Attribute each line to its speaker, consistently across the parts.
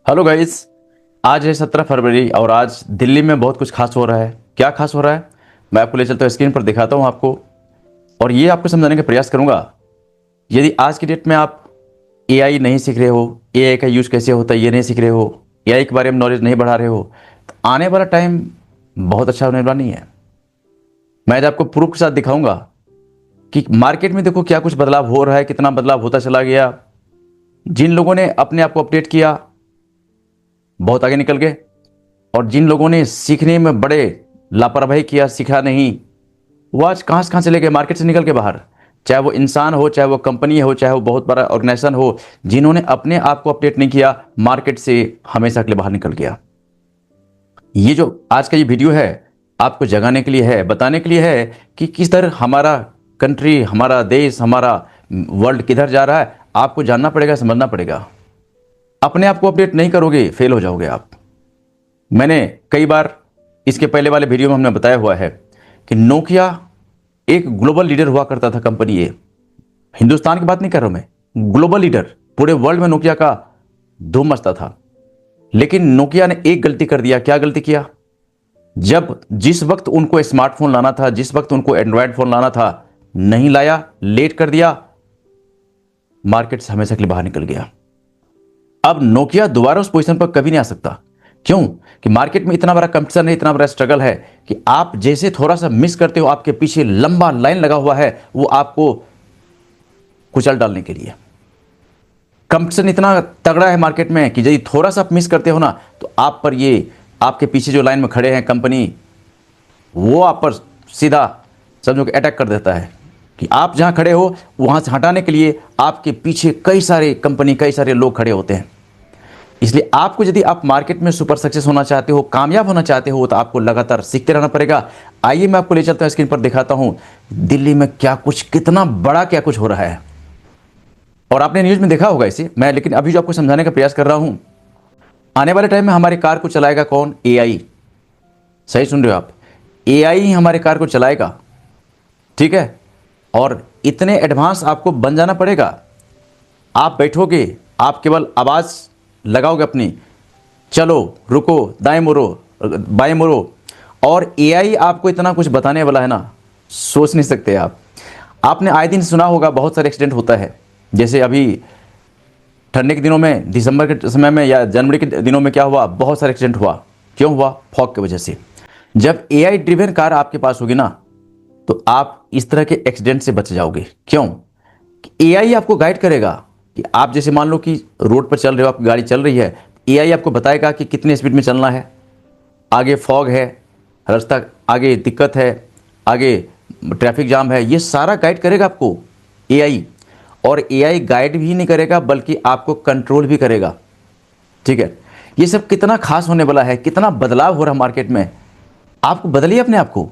Speaker 1: Hello guys. आज है 17 फरवरी और आज दिल्ली में बहुत कुछ खास हो रहा है। क्या खास हो रहा है मैं आपको ले चलता हूँ, स्क्रीन पर दिखाता हूँ आपको और ये आपको समझाने का प्रयास करूंगा। यदि आज की डेट में आप एआई नहीं सीख रहे हो, एआई का यूज कैसे होता है ये नहीं सीख रहे हो, एआई के बारे में नॉलेज नहीं बढ़ा रहे हो, तो आने वाला टाइम बहुत अच्छा होने वाला नहीं है। मैं आज आपको प्रूफ के साथ दिखाऊंगा कि मार्केट में देखो क्या कुछ बदलाव हो रहा है, कितना बदलाव होता चला गया। जिन लोगों ने अपने आप को अपडेट किया बहुत आगे निकल गए, और जिन लोगों ने सीखने में बड़े लापरवाही किया, सीखा नहीं, वो आज कहाँ से कहाँ चले गए, मार्केट से निकल के बाहर। चाहे वो इंसान हो, चाहे वो कंपनी हो, चाहे वो बहुत बड़ा ऑर्गेनाइजेशन हो, जिन्होंने अपने आप को अपडेट नहीं किया मार्केट से हमेशा के लिए बाहर निकल गया। ये जो आज का ये वीडियो है आपको जगाने के लिए है, बताने के लिए है कि किस तरह हमारा कंट्री, हमारा देश, हमारा वर्ल्ड किधर जा रहा है। आपको जानना पड़ेगा, समझना पड़ेगा। अपने आप को अपडेट नहीं करोगे फेल हो जाओगे आप। मैंने कई बार इसके पहले वाले वीडियो में हमने बताया हुआ है कि नोकिया एक ग्लोबल लीडर हुआ करता था। कंपनी ये, हिंदुस्तान की बात नहीं कर रहा हूं मैं, ग्लोबल लीडर, पूरे वर्ल्ड में नोकिया का धूम मचता था। लेकिन नोकिया ने एक गलती कर दिया। क्या गलती किया? जब जिस वक्त उनको स्मार्टफोन लाना था, जिस वक्त उनको एंड्रॉयड फोन लाना था, नहीं लाया, लेट कर दिया, मार्केट से हमेशा के लिए बाहर निकल गया। अब नोकिया दोबारा उस पोजीशन पर कभी नहीं आ सकता। क्यों? कि मार्केट में इतना बड़ा कंपटीशन है, इतना बड़ा स्ट्रगल है कि आप जैसे थोड़ा सा मिस करते हो, आपके पीछे लंबा लाइन लगा हुआ है वो आपको कुचल डालने के लिए। कंपटीशन इतना तगड़ा है मार्केट में कि यदि थोड़ा सा आप मिस करते हो ना, तो आप पर ये आपके पीछे जो लाइन में खड़े हैं कंपनी, वो आप पर सीधा समझो कि अटैक कर देता है कि आप जहां खड़े हो वहां से हटाने के लिए आपके पीछे कई सारे कंपनी, कई सारे लोग खड़े होते हैं। इसलिए आपको, यदि आप मार्केट में सुपर सक्सेस होना चाहते हो, कामयाब होना चाहते हो, तो आपको लगातार सीखते रहना पड़ेगा। आइए मैं आपको ले चलता हूं, स्क्रीन पर दिखाता हूं दिल्ली में क्या कुछ, कितना बड़ा क्या कुछ हो रहा है। और आपने न्यूज में देखा होगा इसे, मैं लेकिन अभी जो आपको समझाने का प्रयास कर रहा हूं, आने वाले टाइम में हमारी कार को चलाएगा कौन? एआई। सही सुन रहे हो आप, एआई ही हमारी कार को चलाएगा। ठीक है, और इतने एडवांस आपको बन जाना पड़ेगा। आप बैठोगे, आप केवल आवाज़ लगाओगे अपनी, चलो, रुको, दाएं मुड़ो, बाएं मुड़ो, और एआई आपको इतना कुछ बताने वाला है ना, सोच नहीं सकते आप। आपने आए दिन सुना होगा बहुत सारे एक्सीडेंट होता है। जैसे अभी ठंडे के दिनों में, दिसंबर के समय में या जनवरी के दिनों में क्या हुआ, बहुत सारे एक्सीडेंट हुआ। क्यों हुआ? फॉग की वजह से। जब एआई ड्रिवन कार आपके पास होगी ना, तो आप इस तरह के एक्सीडेंट से बच जाओगे। क्यों? एआई आपको गाइड करेगा कि आप जैसे मान लो कि रोड पर चल रहे हो, आपकी गाड़ी चल रही है, एआई आपको बताएगा कि कितने स्पीड में चलना है, आगे फॉग है, रास्ता आगे दिक्कत है, आगे ट्रैफिक जाम है, ये सारा गाइड करेगा आपको एआई। और एआई गाइड भी नहीं करेगा बल्कि आपको कंट्रोल भी करेगा। ठीक है, ये सब कितना खास होने वाला है, कितना बदलाव हो रहा है मार्केट में। आपको बदलिए अपने आप को,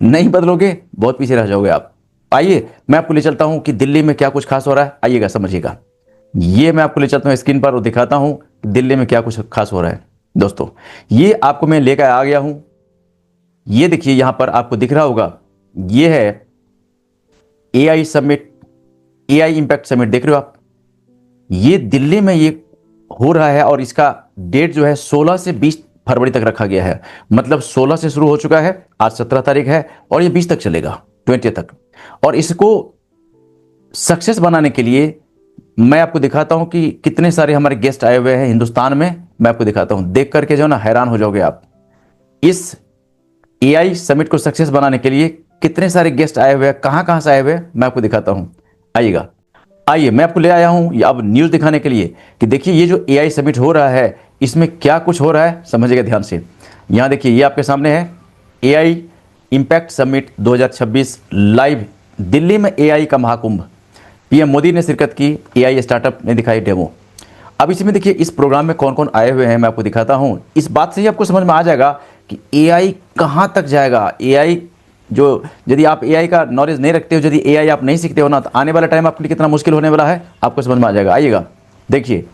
Speaker 1: नहीं बदलोगे बहुत पीछे रह जाओगे आप। आइए मैं आपको ले चलता हूं कि दिल्ली में क्या कुछ खास हो रहा है, आइएगा समझिएगा। ये मैं आपको ले चलता हूं स्क्रीन पर और दिखाता हूं दिल्ली में क्या कुछ खास हो रहा है। दोस्तों, ये आपको मैं लेकर आ गया हूं। ये देखिए, यहां पर आपको दिख रहा होगा, ये है AI summit, AI impact summit, देख रहे हो आप। ये दिल्ली में ये हो रहा है और इसका डेट जो है 16 से 20 फरवरी तक रखा गया है। मतलब 16 से शुरू हो चुका है, आज 17 तारीख है, और ये 20 तक चलेगा, 20 तक। और इसको सक्सेस बनाने के लिए मैं आपको दिखाता हूं कि कितने सारे हमारे गेस्ट आए हुए हैं हिंदुस्तान में। मैं आपको दिखाता हूं, देख करके जो ना हैरान हो जाओगे आप। इस एआई समिट को सक्सेस बनाने के लिए कितने सारे गेस्ट आए हुए हैं, कहां कहां से आए हुए हैं, मैं आपको दिखाता हूं। आइएगा, आइए मैं आपको ले आया हूं अब न्यूज दिखाने के लिए कि देखिए ये जो एआई समिट हो रहा है इसमें क्या कुछ हो रहा है, समझिएगा ध्यान से। यहां देखिए, ये आपके सामने है AI impact summit 2026 live, Delhi में एआई का महाकुंभ। पीएम मोदी ने शिरकत की, एआई स्टार्टअप ने दिखाई डेमो। अब इसमें देखिए इस प्रोग्राम में कौन कौन आए हुए हैं, मैं आपको दिखाता हूं। इस बात से ही आपको समझ में आ जाएगा कि एआई कहां तक जाएगा। एआई जो, यदि आप एआई का नॉलेज नहीं रखते हो, यदि एआई आप नहीं सीखते हो ना, तो आने वाला टाइम आपके लिए कितना मुश्किल होने वाला है आपको समझ में आ जाएगा। आइएगा, देखिए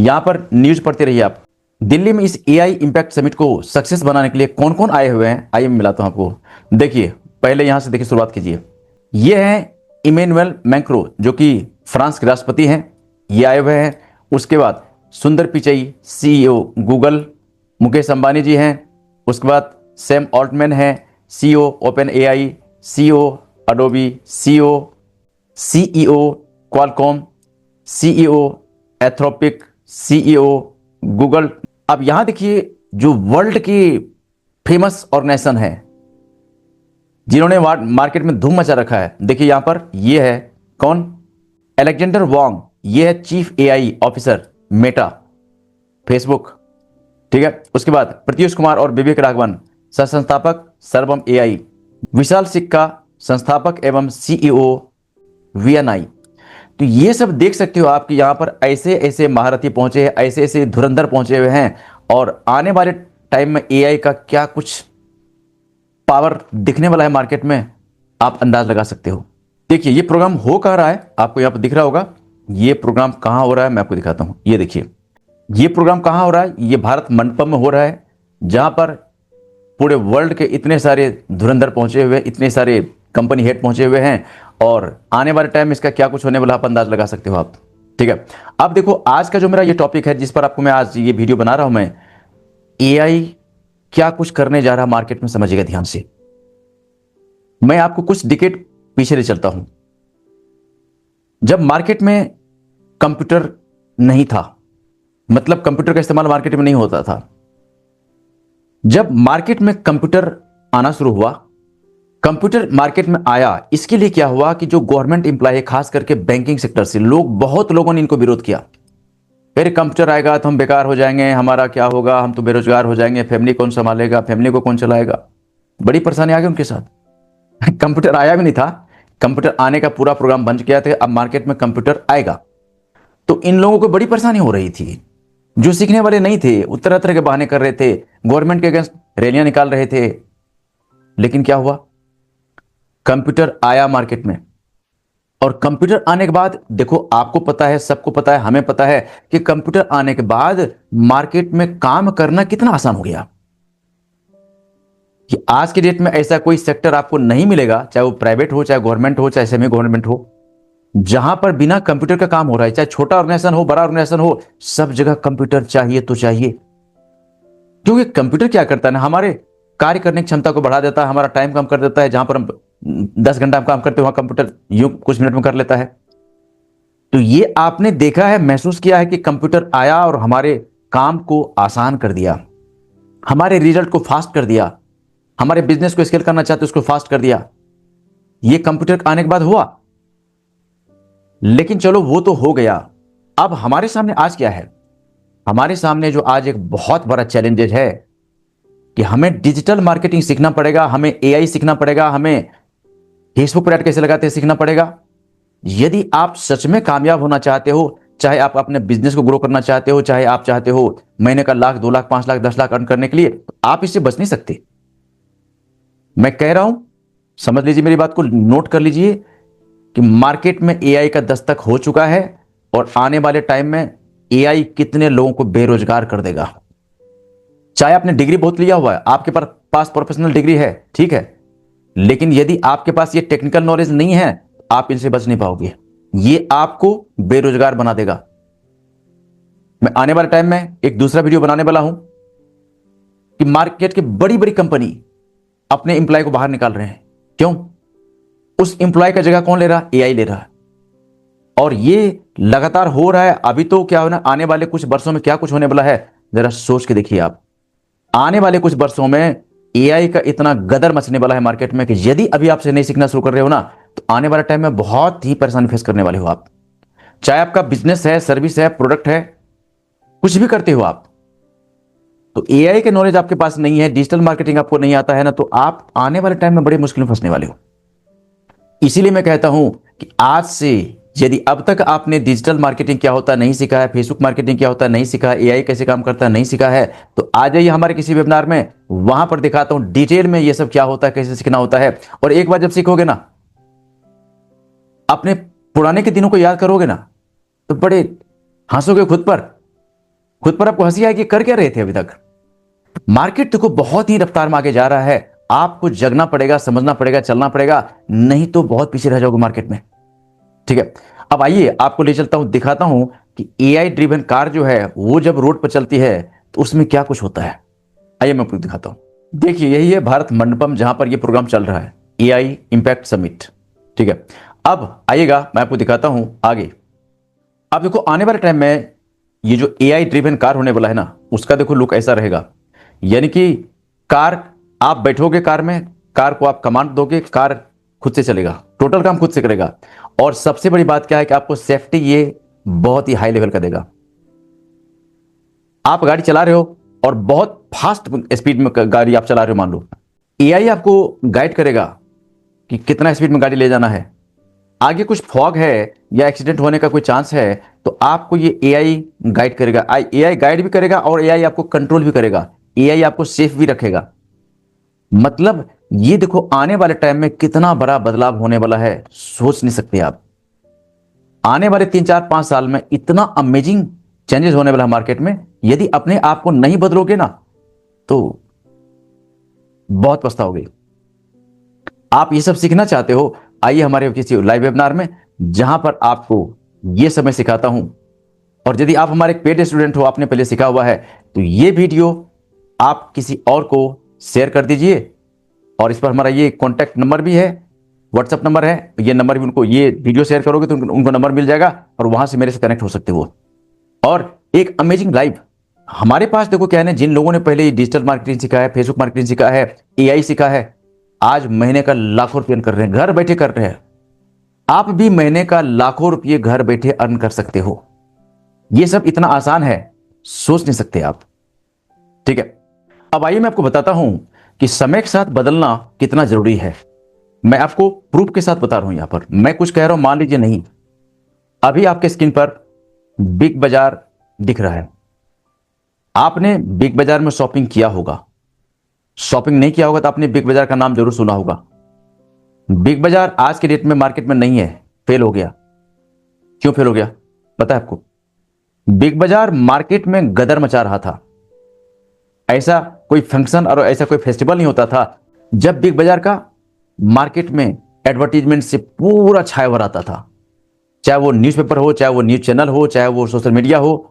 Speaker 1: यहां पर न्यूज पढ़ते रहिए आप। दिल्ली में इस एआई इंपैक्ट समिट को सक्सेस बनाने के लिए कौन कौन आए हुए हैं, आइए मैं मिलाता हूं आपको। देखिए पहले यहां से देखिए, शुरुआत कीजिए। ये हैं इमैनुअल मैक्रों, जो कि फ्रांस के राष्ट्रपति हैं, ये आए हुए हैं। उसके बाद सुंदर पिचई CEO गूगल, मुकेश अंबानी जी हैं। उसके बाद सैम ऑल्टमैन हैं CEO open AI, CEO Adobe, CEO Qualcomm, CEO एथरोपिक, CEO Google. अब यहां देखिए जो वर्ल्ड की फेमस ऑर्गेनाइजेशन है जिन्होंने मार्केट में धूम मचा रखा है, देखिए यहां पर ये है कौन, अलेक्जेंडर वांग, ये है chief AI officer Meta Facebook, ठीक है। उसके बाद प्रत्युष कुमार और विवेक राघवन सह संस्थापक सर्वम AI, विशाल सिक्का संस्थापक एवं CEO VNI। तो ये सब देख सकते हो आप कि यहां पर ऐसे ऐसे महारथी पहुंचे हैं, ऐसे ऐसे धुरंधर पहुंचे हुए हैं, और आने वाले टाइम में AI का क्या कुछ पावर दिखने वाला है मार्केट में, आप अंदाज लगा सकते हो। देखिए ये प्रोग्राम हो कहाँ रहा है, आपको यहां पर दिख रहा होगा। ये प्रोग्राम कहां हो रहा है मैं आपको दिखाता हूं। ये देखिए ये प्रोग्राम कहां हो रहा है, ये भारत मंडपम में हो रहा है, जहां पर पूरे वर्ल्ड के इतने सारे धुरंधर पहुंचे हुए, इतने सारे कंपनी हेड पहुंचे हुए हैं, और आने वाले टाइम में इसका क्या कुछ होने वाला आप अंदाज लगा सकते हो आप, ठीक है। अब देखो आज का जो मेरा ये टॉपिक है जिस पर आपको मैं आज ये वीडियो बना रहा हूं मैं, AI क्या कुछ करने जा रहा है मार्केट में, समझिएगा ध्यान से। मैं आपको कुछ डिकेड पीछे ले चलता हूं। जब मार्केट में कंप्यूटर नहीं था, मतलब कंप्यूटर का इस्तेमाल मार्केट में नहीं होता था, जब मार्केट में कंप्यूटर आना शुरू हुआ, कंप्यूटर मार्केट में आया, इसके लिए क्या हुआ कि जो गवर्नमेंट एम्प्लॉय है खास करके बैंकिंग सेक्टर से बहुत लोगों ने इनको विरोध किया। फिर कंप्यूटर आएगा तो हम बेकार हो जाएंगे, हमारा क्या होगा, हम तो बेरोजगार हो जाएंगे, फैमिली कौन संभालेगा, फैमिली को कौन चलाएगा, बड़ी परेशानी आ गई उनके साथ। कंप्यूटर आया भी नहीं था, कंप्यूटर आने का पूरा प्रोग्राम बन गया था, अब मार्केट में कंप्यूटर आएगा, तो इन लोगों को बड़ी परेशानी हो रही थी। जो सीखने वाले नहीं थे वो तरह तरह के बहाने कर रहे थे, गवर्नमेंट के अगेंस्ट रैलियां निकाल रहे थे। लेकिन क्या हुआ, कंप्यूटर आया मार्केट में, और कंप्यूटर आने के बाद देखो आपको पता है, सबको पता है, हमें पता है कि कंप्यूटर आने के बाद मार्केट में काम करना कितना आसान हो गया। कि आज के डेट में ऐसा कोई सेक्टर आपको नहीं मिलेगा, चाहे वो प्राइवेट हो, चाहे गवर्नमेंट हो, चाहे सेमी गवर्नमेंट हो, जहां पर बिना कंप्यूटर का काम हो रहा है। चाहे छोटा ऑर्गेनाइजेशन हो, बड़ा ऑर्गेनाइजेशन हो, सब जगह कंप्यूटर चाहिए तो चाहिए। क्योंकि कंप्यूटर क्या करता है ना, हमारे कार्य करने की क्षमता को बढ़ा देता है, हमारा टाइम कम कर देता है। जहां पर हम 10 घंटा काम करते हैं वहां कंप्यूटर यूं कुछ मिनट में कर लेता है। तो ये आपने देखा है, महसूस किया है कि कंप्यूटर आया और हमारे काम को आसान कर दिया, हमारे रिजल्ट को फास्ट कर दिया, हमारे बिजनेस को स्केल करना चाहते उसको फास्ट कर दिया। ये कंप्यूटर आने के बाद हुआ। लेकिन चलो वो तो हो गया, अब हमारे सामने आज क्या है, हमारे सामने जो आज एक बहुत बड़ा चैलेंज है कि हमें डिजिटल मार्केटिंग सीखना पड़ेगा, हमें AI सीखना पड़ेगा, हमें फेसबुक पर ऐड कैसे लगाते हैं सीखना पड़ेगा। यदि आप सच में कामयाब होना चाहते हो, चाहे आप अपने बिजनेस को ग्रो करना चाहते हो, चाहे आप चाहते हो महीने का 1 लाख 2 लाख 5 लाख 10 लाख अर्न करने के लिए, तो आप इससे बच नहीं सकते। मैं कह रहा हूं, समझ लीजिए मेरी बात को, नोट कर लीजिए कि मार्केट में AI का दस्तक हो चुका है, और आने वाले टाइम में AI कितने लोगों को बेरोजगार कर देगा। चाहे आपने डिग्री बहुत लिया हुआ है, आपके पास प्रोफेशनल डिग्री है, ठीक है, लेकिन यदि आपके पास ये टेक्निकल नॉलेज नहीं है, आप इनसे बच नहीं पाओगे। ये आपको बेरोजगार बना देगा। मैं आने वाले टाइम में एक दूसरा वीडियो बनाने वाला हूं कि मार्केट की बड़ी बड़ी कंपनी अपने एम्प्लॉय को बाहर निकाल रहे हैं। क्यों? उस एम्प्लॉय का जगह कौन ले रहा है? AI ले रहा है। और ये लगातार हो रहा है। अभी तो क्या होना, आने वाले कुछ वर्षों में क्या कुछ होने वाला है, जरा सोच के देखिए आप। आने वाले कुछ वर्षों में AI का इतना गदर मचने वाला है मार्केट में कि यदि अभी आपसे नहीं सीखना शुरू कर रहे हो ना, तो आने वाले टाइम में बहुत ही परेशानी फेस करने वाले हो आप। चाहे आपका बिजनेस है, सर्विस है, प्रोडक्ट है, कुछ भी करते हो आप, तो AI के नॉलेज आपके पास नहीं है, डिजिटल मार्केटिंग आपको नहीं आता है ना, तो आप आने वाले टाइम में बड़े मुश्किल में फंसने वाले हो। इसीलिए मैं कहता हूं कि आज से यदि अब तक आपने डिजिटल मार्केटिंग क्या होता है नहीं सीखा है, फेसबुक मार्केटिंग क्या होता है नहीं सीखा है, AI कैसे काम करता है नहीं सीखा है, तो आ जाइए हमारे किसी वेबिनार में, वहां पर दिखाता हूं डिटेल में ये सब क्या होता है, कैसे सीखना होता है। और एक बार जब सीखोगे ना, अपने पुराने के दिनों को याद करोगे ना, तो बड़े हंसोगे खुद पर आपको हंसी आएगी, कर क्या रहे थे अभी तक। मार्केट देखो बहुत ही रफ्तार में आगे जा रहा है, आपको जगना पड़ेगा, समझना पड़ेगा, चलना पड़ेगा, नहीं तो बहुत पीछे रह जाओगे मार्केट में। ठीक है, अब आइए आपको ले चलता हूं, दिखाता हूं कि एआई ड्रिवन कार जो है वो जब रोड पर चलती है तो उसमें क्या कुछ होता है। आइए मैं आपको दिखाता हूं। देखिए यही है भारत मंडपम जहां पर ये प्रोग्राम चल रहा है, एआई इंपैक्ट समिट। ठीक है, अब आइएगा मैं आपको दिखाता हूं आगे। अब देखो आने वाले टाइम में ये जो एआई ड्रिवन कार होने वाला है ना, उसका देखो लुक ऐसा रहेगा, यानी कि कार, आप बैठोगे कार में, कार को आप कमांड दोगे, कार खुद से चलेगा, टोटल काम खुद से करेगा। और सबसे बड़ी बात क्या है कि आपको सेफ्टी ये बहुत ही हाई लेवल का देगा। आप गाड़ी चला रहे हो और बहुत फास्ट स्पीड में गाड़ी आप चला रहे हो, मान लो, एआई आपको गाइड करेगा कि कितना स्पीड में गाड़ी ले जाना है। आगे कुछ फॉग है या एक्सीडेंट होने का कोई चांस है तो आपको ये एआई गाइड करेगा। एआई गाइड भी करेगा और एआई आपको कंट्रोल भी करेगा, एआई आपको सेफ भी रखेगा। मतलब ये देखो आने वाले टाइम में कितना बड़ा बदलाव होने वाला है, सोच नहीं सकते आप। आने वाले 3 4 5 साल में इतना अमेजिंग चेंजेस होने वाला है मार्केट में। यदि अपने आप को नहीं बदलोगे ना तो बहुत पछताओगे। आप ये सब सीखना चाहते हो, आइए हमारे किसी लाइव वेबिनार में जहां पर आपको ये सब मैं सिखाता हूं। और यदि आप हमारे पेड स्टूडेंट हो, आपने पहले सीखा हुआ है, तो ये वीडियो आप किसी और को शेयर कर दीजिए। और इस पर हमारा ये कॉन्टैक्ट नंबर भी है, व्हाट्सएप नंबर है, ये नंबर भी उनको, ये वीडियो शेयर करोगे तो उनको नंबर मिल जाएगा और वहां से मेरे से कनेक्ट हो सकते हो। और एक अमेजिंग लाइव हमारे पास देखो क्या है ना, जिन लोगों ने पहले डिजिटल मार्केटिंग सीखा है, फेसबुक मार्केटिंग सीखा है, एआई सीखा है, आज महीने का लाखों रुपये कर रहे हैं, घर बैठे कर रहे हैं। आप भी महीने का लाखों रुपये घर बैठे अर्न कर सकते हो। यह सब इतना आसान है, सोच नहीं सकते आप। ठीक है, अब आइए मैं आपको बताता हूं कि समय के साथ बदलना कितना जरूरी है। मैं आपको प्रूफ के साथ बता रहा हूं। यहां पर मैं कुछ कह रहा हूं, मान लीजिए नहीं। अभी आपके स्क्रीन पर बिग बाजार दिख रहा है, आपने बिग बाजार में शॉपिंग किया होगा। शॉपिंग नहीं किया होगा तो आपने बिग बाजार का नाम जरूर सुना होगा। बिग बाजार आज के डेट में मार्केट में नहीं है, फेल हो गया। क्यों फेल हो गया पता है आपको? बिग बाजार मार्केट में गदर मचा रहा था। ऐसा कोई फंक्शन और ऐसा कोई फेस्टिवल नहीं होता था जब बिग बाजार का मार्केट में एडवर्टीजमेंट से पूरा छाया हुआ रहता था। चाहे वो न्यूज़पेपर हो, चाहे वो न्यूज चैनल हो, चाहे वो सोशल मीडिया हो,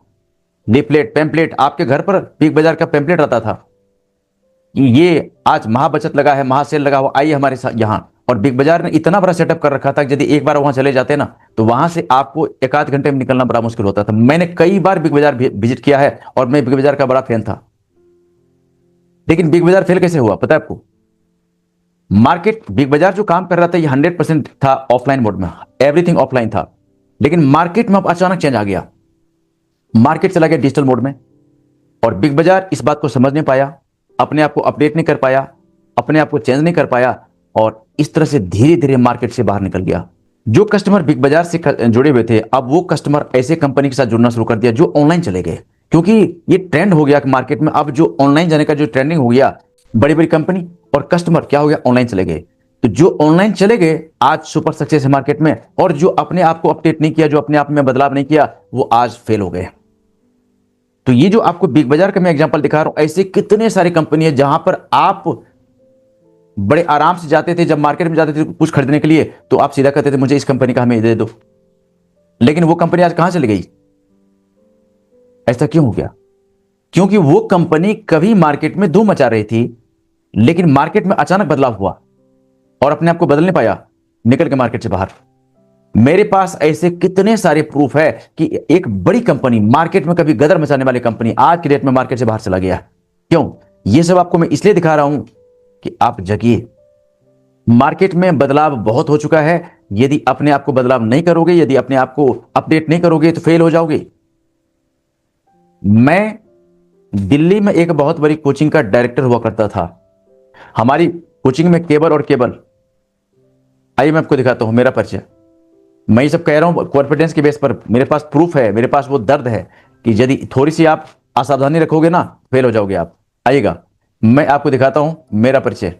Speaker 1: लीफलेट, पैम्पलेट, आपके घर पर बिग बाजार का पैम्पलेट आता था कि ये आज महाबचत लगा है, महासेल लगा हुआ, आइए हमारे साथ यहां। और बिग बाजार ने इतना बड़ा सेटअप कर रखा था कि यदि एक बार वहां चले जाते ना तो वहां से आपको 1 आध घंटे में निकलना बड़ा मुश्किल होता था। मैंने कई बार बिग बाजार विजिट किया है और मैं बिग बाजार का बड़ा फैन था। लेकिन बिग बाजार फेल कैसे हुआ पता है आपको? मार्केट, बिग बाजार जो काम कर रहा था ये 100% था ऑफलाइन मोड में, एवरीथिंग ऑफलाइन था। लेकिन मार्केट में अब अचानक चेंज आ गया, मार्केट चला गया डिजिटल मोड में। और बिग बाजार इस बात को समझ नहीं पाया, अपने आप को अपडेट नहीं कर पाया, अपने आप को चेंज नहीं कर पाया, और इस तरह से धीरे धीरे मार्केट से बाहर निकल गया। जो कस्टमर बिग बाजार से जुड़े हुए थे, अब वो कस्टमर ऐसे कंपनी के साथ जुड़ना शुरू कर दिया जो ऑनलाइन चले गए। क्योंकि ये ट्रेंड हो गया कि मार्केट में अब जो ऑनलाइन जाने का जो ट्रेंडिंग हो गया, बड़ी बड़ी कंपनी और कस्टमर क्या हो गया, ऑनलाइन चले गए। तो जो ऑनलाइन चले गए आज सुपर सक्सेस है मार्केट में, और जो अपने आप को अपडेट नहीं किया, जो अपने आप में बदलाव नहीं किया, वो आज फेल हो गए। तो ये जो आपको बिग बाजार का मैं एग्जांपल दिखा रहा हूं, ऐसे कितने सारी कंपनी है जहां पर आप बड़े आराम से जाते थे। जब मार्केट में जाते थे कुछ खरीदने के लिए तो आप सीधा कहते थे मुझे इस कंपनी का हमें दे दो, लेकिन वो कंपनी आज कहां चली गई? ऐसा क्यों हो गया? क्योंकि वो कंपनी कभी मार्केट में धूम मचा रही थी, लेकिन मार्केट में अचानक बदलाव हुआ और अपने आप को बदल नहीं पाया, निकल के मार्केट से बाहर। मेरे पास ऐसे कितने सारे प्रूफ है कि एक बड़ी कंपनी, मार्केट में कभी गदर मचाने वाली कंपनी, आज की डेट में मार्केट से बाहर चला गया। क्यों? ये सब आपको मैं इसलिए दिखा रहा हूं कि आप जगिए। मार्केट में बदलाव बहुत हो चुका है। यदि अपने आप को बदलाव नहीं करोगे, यदि अपने आप को अपडेट नहीं करोगे तो फेल हो जाओगे। मैं दिल्ली में एक बहुत बड़ी कोचिंग का डायरेक्टर हुआ करता था। हमारी कोचिंग में केबल और केबल, आइए मैं आपको दिखाता हूं मेरा परिचय। मैं ये सब कह रहा हूं कॉन्फिडेंस के बेस पर, मेरे पास प्रूफ है, मेरे पास वो दर्द है कि यदि थोड़ी सी आप असावधानी रखोगे ना फेल हो जाओगे आप। आइएगा मैं आपको दिखाता हूं मेरा परिचय,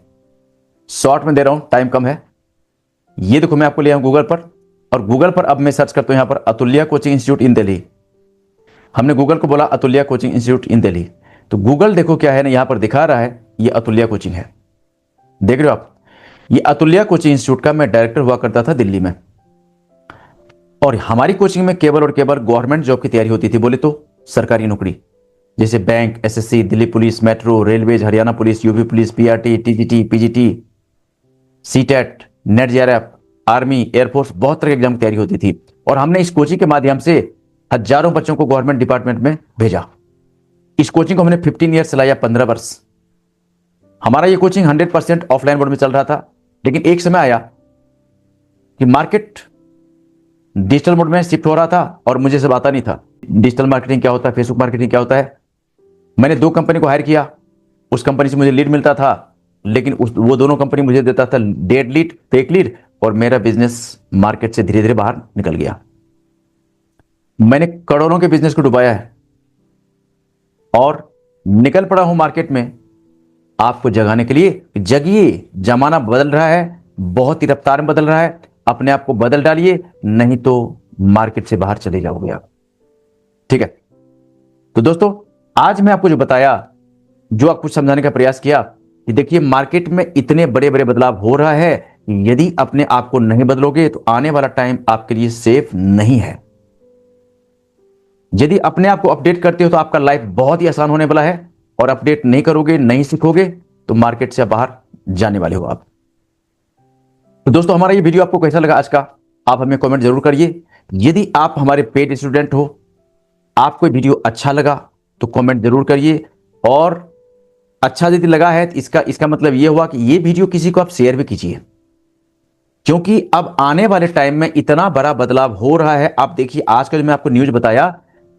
Speaker 1: शॉर्ट में दे रहा हूं, टाइम कम है। ये देखो मैं आपको लिया हूं गूगल पर, और गूगल पर अब मैं सर्च करता हूं यहां पर अतुल्या कोचिंग इंस्टीट्यूट इन दिल्ली। हमने गूगल को बोला अतुल्या कोचिंग इंस्टीट्यूट इन दिल्ली, तो गूगल देखो क्या है ना, यहां पर दिखा रहा है ये अतुल्या कोचिंग है। देख रहे हो आप, ये अतुल्या कोचिंग इंस्टीट्यूट का मैं डायरेक्टर हुआ करता था दिल्ली में। और हमारी कोचिंग में केवल और केवल गवर्नमेंट जॉब की तैयारी होती थी, बोले तो सरकारी नौकरी, जैसे bank, SSC, Delhi police, metro, railways, Haryana police, UP police, PRT, TGT, PGT, CTET, net JRF, army, air force, बहुत तरह के एग्जाम की तैयारी होती थी। और हमने इस कोचिंग के माध्यम से हजारों बच्चों को गवर्नमेंट डिपार्टमेंट में भेजा। इस कोचिंग को हमने 15 ईयर्स चलाया, 15 वर्ष। हमारा ये कोचिंग 100% ऑफलाइन मोड में चल रहा था, लेकिन एक समय आया कि मार्केट डिजिटल मोड में शिफ्ट हो रहा था और मुझे सब आता नहीं था। डिजिटल मार्केटिंग क्या होता है, फेसबुक मार्केटिंग क्या होता है। मैंने 2 कंपनी को हायर किया, उस कंपनी से मुझे लीड मिलता था, लेकिन वो दोनों कंपनी मुझे देता था डेड लीड, फेक लीड, और मेरा बिजनेस मार्केट से धीरे धीरे बाहर निकल गया। मैंने करोड़ों के बिजनेस को डुबाया है और निकल पड़ा हूं मार्केट में आपको जगाने के लिए। जगिए, जमाना बदल रहा है, बहुत ही रफ्तार में बदल रहा है। अपने आप को बदल डालिए, नहीं तो मार्केट से बाहर चले जाओगे आप। ठीक है, तो दोस्तों आज मैं आपको जो बताया, जो आपको समझाने का प्रयास किया कि देखिए मार्केट में इतने बड़े बड़े बदलाव हो रहा है, यदि अपने आप को नहीं बदलोगे तो आने वाला टाइम आपके लिए सेफ नहीं है। यदि अपने आप को अपडेट करते हो तो आपका लाइफ बहुत ही आसान होने वाला है, और अपडेट नहीं करोगे, नहीं सीखोगे तो मार्केट से बाहर जाने वाले हो आप। तो दोस्तों हमारा ये वीडियो आपको कैसा लगा आज का, आप हमें कमेंट जरूर करिए। यदि आप हमारे पेड स्टूडेंट हो, आपको वीडियो अच्छा लगा तो कमेंट जरूर करिए, और अच्छा यदि लगा है तो इसका मतलब ये हुआ कि ये वीडियो किसी को आप शेयर भी कीजिए, क्योंकि अब आने वाले टाइम में इतना बड़ा बदलाव हो रहा है। आप देखिए आज का जो मैं आपको न्यूज बताया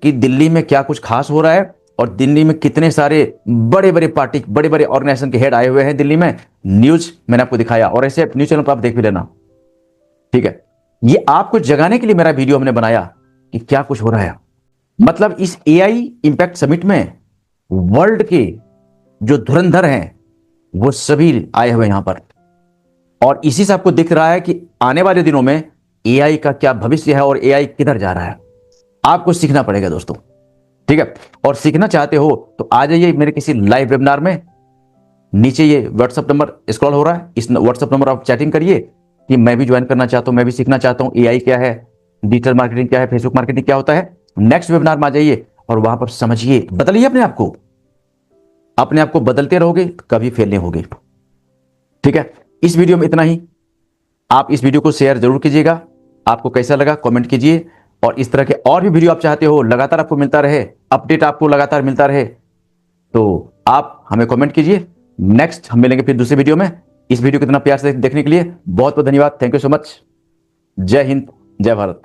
Speaker 1: कि दिल्ली में क्या कुछ खास हो रहा है, और दिल्ली में कितने सारे बड़े बड़े पार्टी, बड़े बड़े ऑर्गेनाइजेशन के हेड आए हुए हैं दिल्ली में। न्यूज मैंने आपको दिखाया, और ऐसे न्यूज चैनल पर आप देख भी लेना। ठीक है, ये आपको जगाने के लिए मेरा वीडियो हमने बनाया कि क्या कुछ हो रहा है। मतलब इस एआई इंपैक्ट समिट में वर्ल्ड के जो धुरंधर हैं वो सभी आए हुए यहां पर, और इसी से आपको दिख रहा है कि आने वाले दिनों में एआई का क्या भविष्य है और एआई किधर जा रहा है। आपको सीखना पड़ेगा दोस्तों। ठीक है, और सीखना चाहते हो तो आ जाइए मेरे किसी लाइव वेबिनार में। नीचे ये व्हाट्सएप नंबर स्क्रॉल हो रहा है, इस व्हाट्सएप नंबर आप चैटिंग करिए कि मैं भी ज्वाइन करना चाहता हूं, मैं भी सीखना चाहता हूं एआई क्या है, डिजिटल मार्केटिंग क्या है, फेसबुक मार्केटिंग क्या होता है। नेक्स्ट वेबिनार में आ जाइए और वहां पर समझिए, बदलिए अपने आप को। अपने आप को बदलते रहोगे तो कभी फेल नहीं होगे। ठीक है, इस वीडियो में इतना ही। आप इस वीडियो को शेयर जरूर कीजिएगा। आपको कैसा लगा कमेंट कीजिए, और इस तरह के और भी वीडियो आप चाहते हो लगातार आपको मिलता रहे, अपडेट आपको लगातार मिलता रहे, तो आप हमें कमेंट कीजिए। नेक्स्ट हम मिलेंगे फिर दूसरे वीडियो में। इस वीडियो को इतना प्यार से देखने के लिए बहुत बहुत धन्यवाद। Thank you so much. जय हिंद, जय भारत।